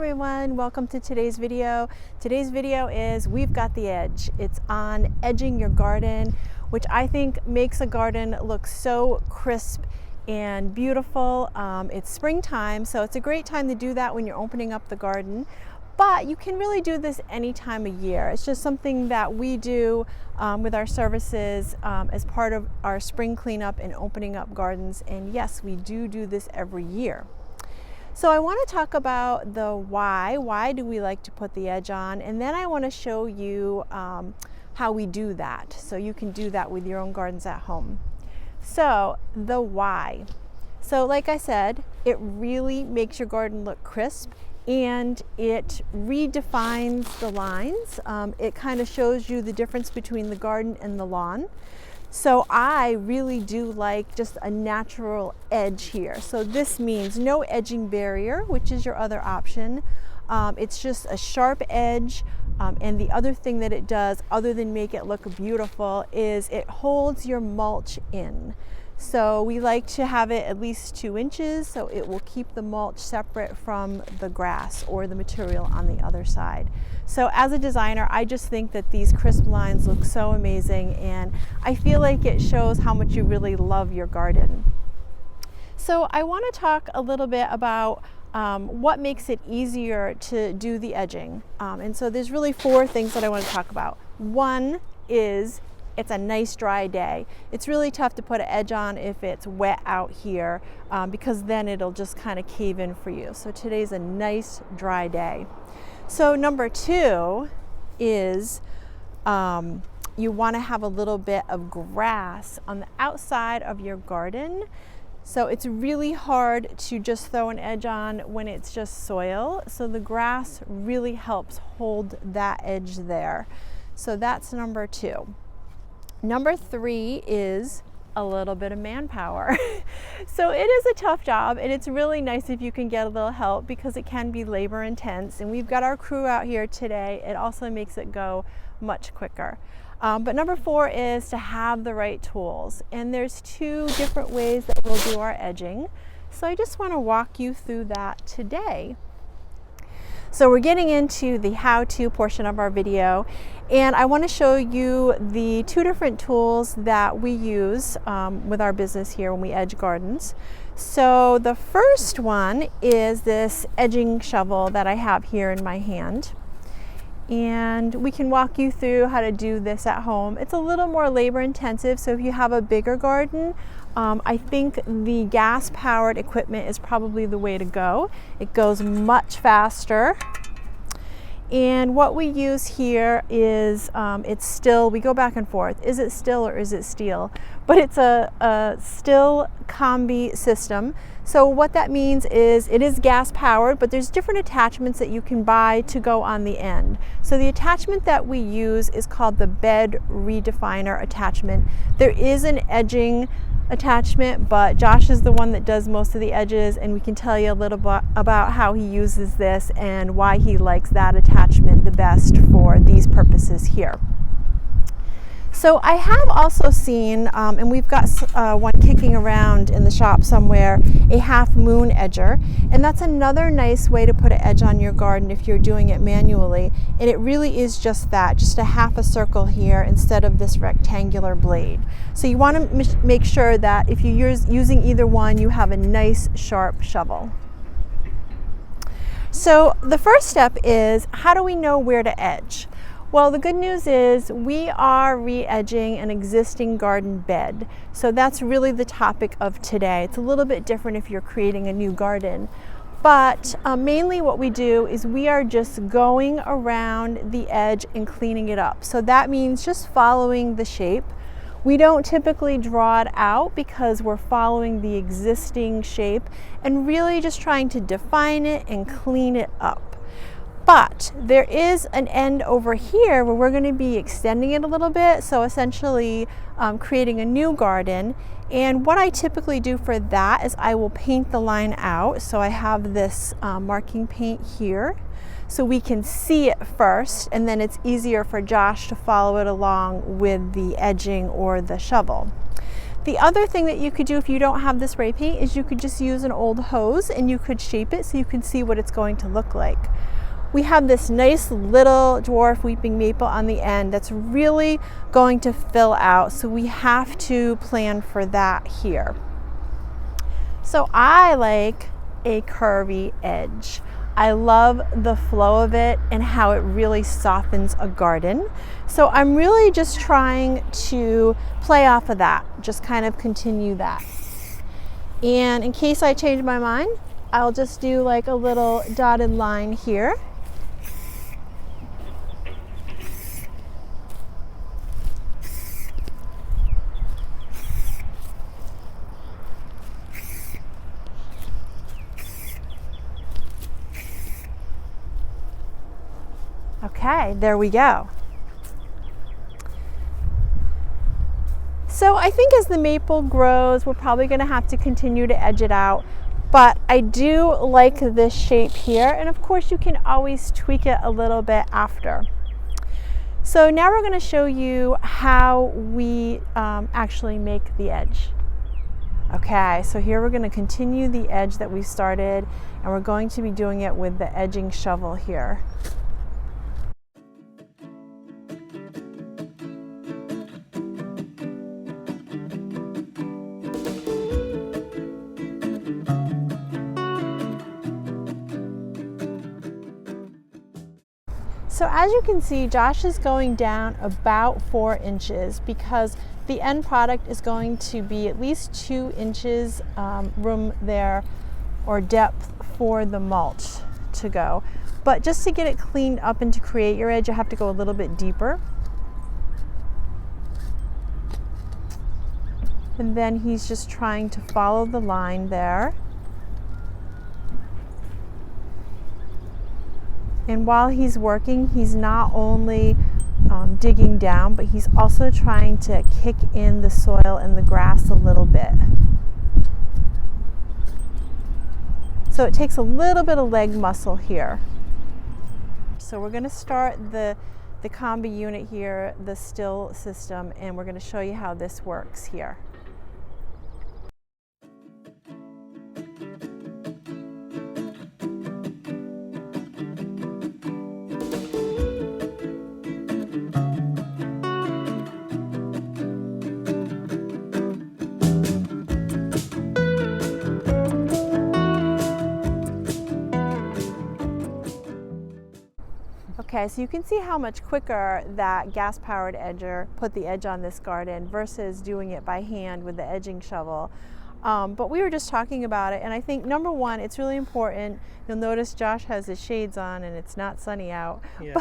everyone, welcome to today's video. Today's video is We've Got the Edge. It's on edging your garden, which I think makes a garden look so crisp and beautiful. It's springtime, so it's a great time to do that when you're opening up the garden. But you can really do this any time of year. It's just something that we do with our services as part of our spring cleanup and opening up gardens. And yes, we do this every year. So I want to talk about the why. Why do we like to put the edge on? And then I want to show you how we do that, so you can do that with your own gardens at home. So the why. So like I said, it really makes your garden look crisp and it redefines the lines. It kind of shows you the difference between the garden and the lawn. So I really do like just a natural edge here. So this means no edging barrier, which is your other option. It's just a sharp edge. And the other thing that it does, other than make it look beautiful, is it holds your mulch in. So we like to have it at least 2 inches, so it will keep the mulch separate from the grass or the material on the other side. So as a designer, I just think that these crisp lines look so amazing, and I feel like it shows how much you really love your garden. So I want to talk a little bit about what makes it easier to do the edging. And so there's really 4 things that I want to talk about. One is it's a nice dry day. It's really tough to put an edge on if it's wet out here because then it'll just kind of cave in for you. So today's a nice dry day. So number 2 is you want to have a little bit of grass on the outside of your garden. So it's really hard to just throw an edge on when it's just soil. So the grass really helps hold that edge there. So that's number 2. Number 3 is a little bit of manpower. So it is a tough job, and it's really nice if you can get a little help because it can be labor intense, and we've got our crew out here today. It also makes it go much quicker. But number 4 is to have the right tools, and there's 2 different ways that we'll do our edging. So I just want to walk you through that today. So we're getting into the how-to portion of our video, and I want to show you the 2 different tools that we use with our business here when we edge gardens. So the first one is this edging shovel that I have here in my hand. And we can walk you through how to do this at home. It's a little more labor intensive, so if you have a bigger garden, I think the gas-powered equipment is probably the way to go. It goes much faster. And what we use here is it's still, we go back and forth. Is it still or is it steel? But it's a still combi system. So what that means is it is gas powered, but there's different attachments that you can buy to go on the end. So the attachment that we use is called the bed redefiner attachment. There is an edging attachment, but Josh is the one that does most of the edges, and we can tell you a little bit about how he uses this and why he likes that attachment the best for these purposes here. So I have also seen, and we've got one kicking around in the shop somewhere, a half moon edger, and that's another nice way to put an edge on your garden if you're doing it manually. And it really is just that, just a half a circle here instead of this rectangular blade. So you want to make sure that if you're using either one, you have a nice sharp shovel. So the first step is, how do we know where to edge? Well, the good news is we are re-edging an existing garden bed. So that's really the topic of today. It's a little bit different if you're creating a new garden. But mainly what we do is we are just going around the edge and cleaning it up. So that means just following the shape. We don't typically draw it out because we're following the existing shape and really just trying to define it and clean it up. But there is an end over here where we're going to be extending it a little bit, so essentially creating a new garden. And what I typically do for that is I will paint the line out. So I have this marking paint here, so we can see it first, and then it's easier for Josh to follow it along with the edging or the shovel. The other thing that you could do if you don't have the spray paint is you could just use an old hose and you could shape it so you can see what it's going to look like. We have this nice little dwarf weeping maple on the end that's really going to fill out, so we have to plan for that here. So I like a curvy edge. I love the flow of it and how it really softens a garden. So I'm really just trying to play off of that, just kind of continue that. And in case I change my mind, I'll just do like a little dotted line here. Okay, there we go. So I think as the maple grows, we're probably going to have to continue to edge it out, but I do like this shape here, and of course you can always tweak it a little bit after. So now we're going to show you how we actually make the edge. Okay, so here we're going to continue the edge that we started, and we're going to be doing it with the edging shovel here. So as you can see, Josh is going down about 4 inches because the end product is going to be at least 2 inches room there, or depth, for the mulch to go. But just to get it cleaned up and to create your edge, you have to go a little bit deeper. And then he's just trying to follow the line there. And while he's working, he's not only digging down, but he's also trying to kick in the soil and the grass a little bit. So it takes a little bit of leg muscle here. So we're going to start the combi unit here, the still system, and we're going to show you how this works here. Okay, so you can see how much quicker that gas-powered edger put the edge on this garden versus doing it by hand with the edging shovel. But we were just talking about it, and I think number one, it's really important. You'll notice Josh has his shades on and it's not sunny out. Yeah.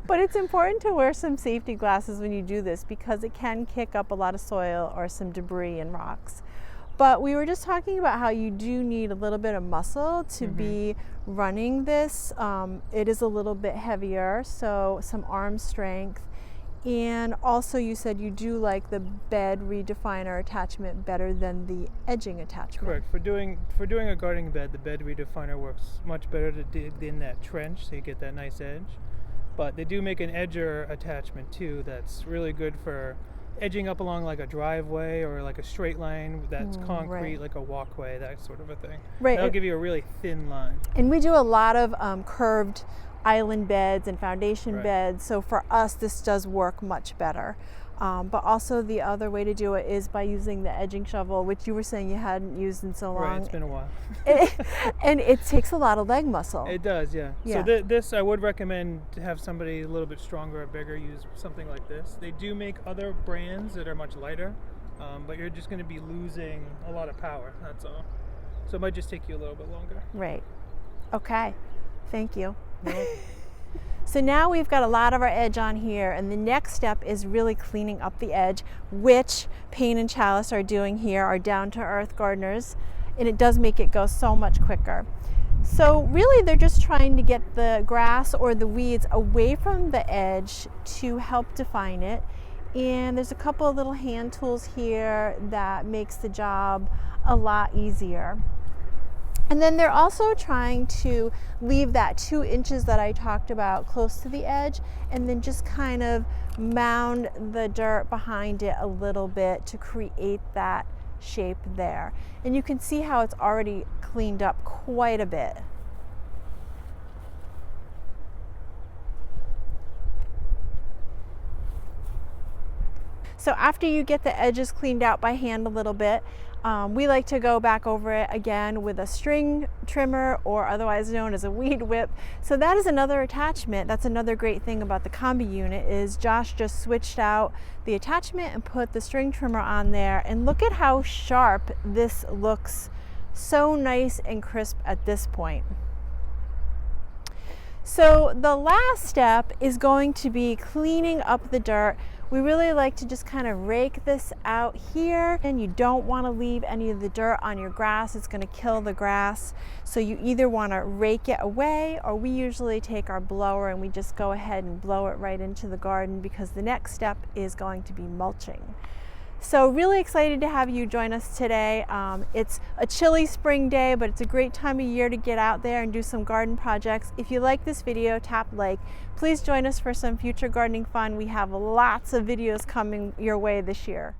But it's important to wear some safety glasses when you do this because it can kick up a lot of soil or some debris and rocks. But we were just talking about how you do need a little bit of muscle to be running this. It is a little bit heavier, so some arm strength. And also you said you do like the bed redefiner attachment better than the edging attachment. Correct. For doing a gardening bed, the bed redefiner works much better to dig in that trench so you get that nice edge. But they do make an edger attachment too that's really good for edging up along like a driveway or like a straight line that's concrete, like a walkway, that sort of a thing. Right. That'll give you a really thin line. And we do a lot of curved island beds and foundation beds, so for us this does work much better. But also the other way to do it is by using the edging shovel, which you were saying you hadn't used in so long. Right, it's been a while. And it takes a lot of leg muscle. It does, yeah. So this I would recommend to have somebody a little bit stronger or bigger use something like this. They do make other brands that are much lighter, but you're just going to be losing a lot of power, that's all. So it might just take you a little bit longer. Right. Okay. Thank you. So now we've got a lot of our edge on here, and the next step is really cleaning up the edge, which Payne and Chalice are doing here, our down-to-earth gardeners, and it does make it go so much quicker. So really they're just trying to get the grass or the weeds away from the edge to help define it. And there's a couple of little hand tools here that makes the job a lot easier. And then they're also trying to leave that 2 inches that I talked about close to the edge, and then just kind of mound the dirt behind it a little bit to create that shape there. And you can see how it's already cleaned up quite a bit. So after you get the edges cleaned out by hand a little bit, we like to go back over it again with a string trimmer, or otherwise known as a weed whip. So that is another attachment. That's another great thing about the combi unit, is Josh just switched out the attachment and put the string trimmer on there. And look at how sharp this looks. So nice and crisp at this point. So the last step is going to be cleaning up the dirt. We really like to just kind of rake this out here, and you don't want to leave any of the dirt on your grass. It's going to kill the grass. So you either want to rake it away, or we usually take our blower and we just go ahead and blow it right into the garden, because the next step is going to be mulching. So really excited to have you join us today. It's a chilly spring day, but it's a great time of year to get out there and do some garden projects. If you like this video, tap like. Please join us for some future gardening fun. We have lots of videos coming your way this year.